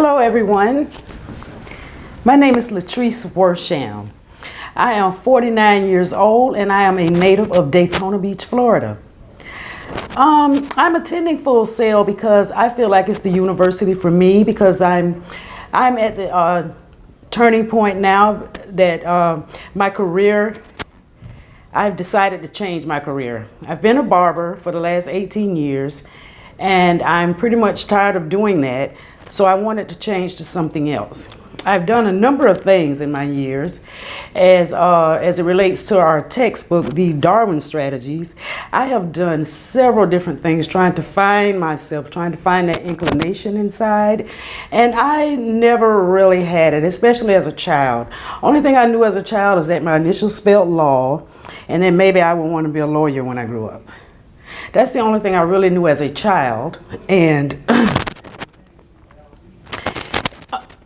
Hello everyone, my name is Latrice Worsham. I am 49 years old and I am a native of Daytona Beach, Florida. I'm attending Full Sail because I feel like it's the university for me, because I'm at the turning point now that my career, I've decided to change my career. I've been a barber for the last 18 years and I'm pretty much tired of doing that. So I wanted to change to something else. I've done a number of things in my years as it relates to our textbook, the Darwin Strategies. I have done several different things trying to find myself, trying to find that inclination inside. And I never really had it, especially as a child. Only thing I knew as a child is that my initials spelled law, and then maybe I would want to be a lawyer when I grew up. That's the only thing I really knew as a child. And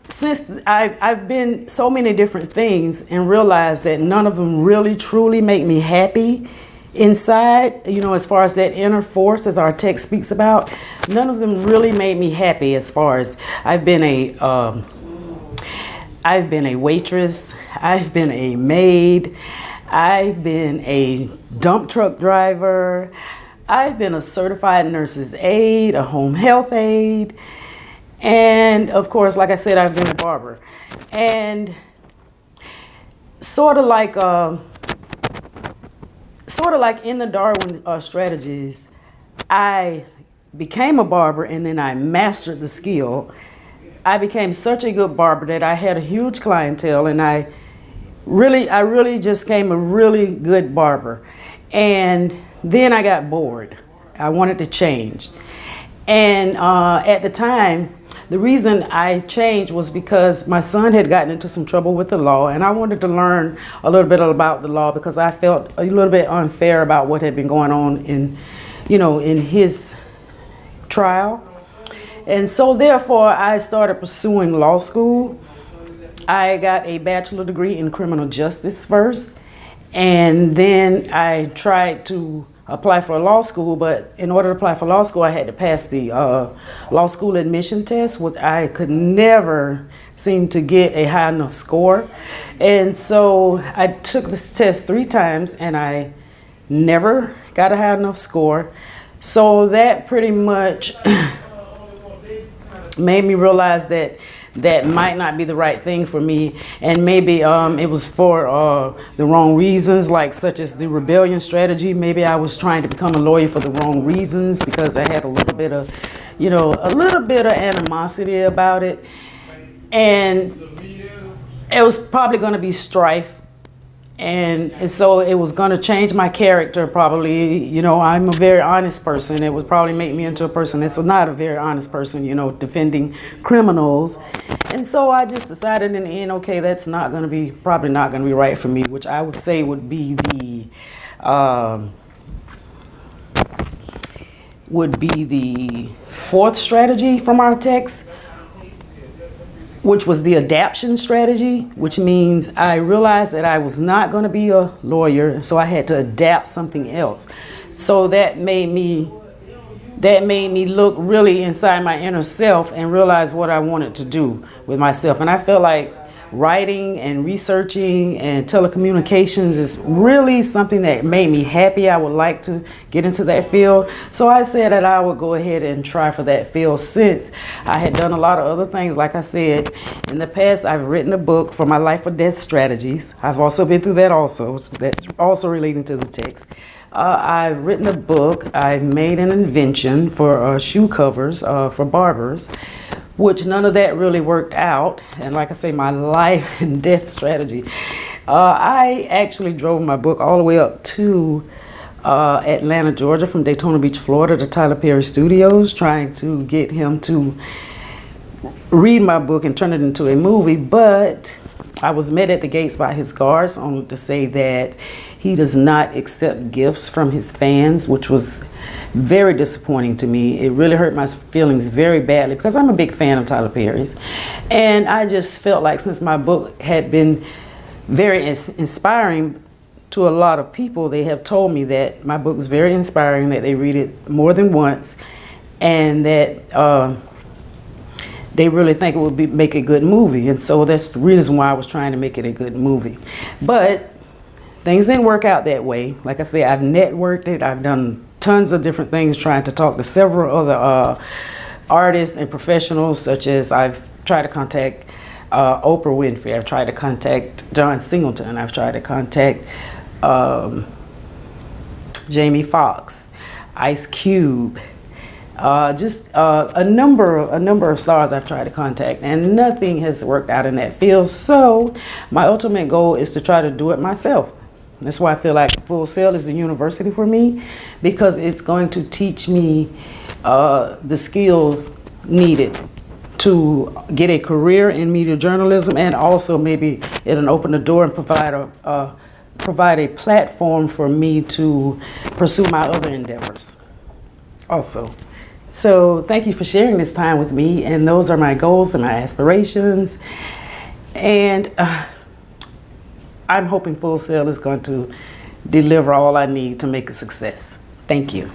since I've been so many different things and realized that none of them really truly make me happy inside, you know, as far as that inner force, as our text speaks about, none of them really made me happy. As far as I've been a waitress, I've been a maid, I've been a dump truck driver, I've been a certified nurse's aide, a home health aide, and of course, like I said, I've been a barber. And sort of like in the Darwin strategies, I became a barber and then I mastered the skill. I became such a good barber that I had a huge clientele, and I really just became a really good barber. And then I got bored. I wanted to change. And at the time, the reason I changed was because my son had gotten into some trouble with the law, and I wanted to learn a little bit about the law because I felt a little bit unfair about what had been going on in his trial. And so therefore I started pursuing law school. I got a bachelor degree in criminal justice first, and then I tried to apply for law school, but in order to apply for law school, I had to pass the law school admission test, which I could never seem to get a high enough score. And so I took this test 3 times and I never got a high enough score. So that pretty much made me realize that that might not be the right thing for me, and maybe it was for the wrong reasons, like such as the rebellion strategy. Maybe I was trying to become a lawyer for the wrong reasons because I had a little bit of animosity about it, and it was probably going to be strife. And so it was going to change my character probably. You know, I'm a very honest person. It would probably make me into a person that's not a very honest person, you know, defending criminals. And so I just decided in the end, okay, that's probably not going to be right for me, which I would say would be the 4th strategy from our text, which was the adaptation strategy, which means I realized that I was not going to be a lawyer, so I had to adapt something else. So that made me look really inside my inner self and realize what I wanted to do with myself. And I felt like writing and researching and telecommunications is really something that made me happy. I would like to get into that field. So I said that I would go ahead and try for that field, since I had done a lot of other things. Like I said, in the past, I've written a book for my life or death strategies. I've also been through that also. That's also relating to the text. I've written a book. I made an invention for shoe covers for barbers, which none of that really worked out. And like I say, my life and death strategy. I actually drove my book all the way up to Atlanta, Georgia, from Daytona Beach, Florida, to Tyler Perry Studios, trying to get him to read my book and turn it into a movie. But I was met at the gates by his guards, only to say that he does not accept gifts from his fans, which was very disappointing to me. It really hurt my feelings very badly because I'm a big fan of Tyler Perry's. And I just felt like, since my book had been very inspiring to a lot of people, they have told me that my book is very inspiring, that they read it more than once, and that they really think it would make a good movie. And so that's the reason why I was trying to make it a good movie. But things didn't work out that way. Like I said, I've networked it. I've done tons of different things, trying to talk to several other artists and professionals, such as I've tried to contact Oprah Winfrey. I've tried to contact John Singleton. I've tried to contact Jamie Foxx, Ice Cube, just a number of stars I've tried to contact, and nothing has worked out in that field. So my ultimate goal is to try to do it myself. That's why I feel like Full Sail is the university for me, because it's going to teach me the skills needed to get a career in media journalism, and also maybe it'll open the door and provide a platform for me to pursue my other endeavors also. So thank you for sharing this time with me, and those are my goals and my aspirations, and I'm hoping Full Sail is going to deliver all I need to make a success. Thank you.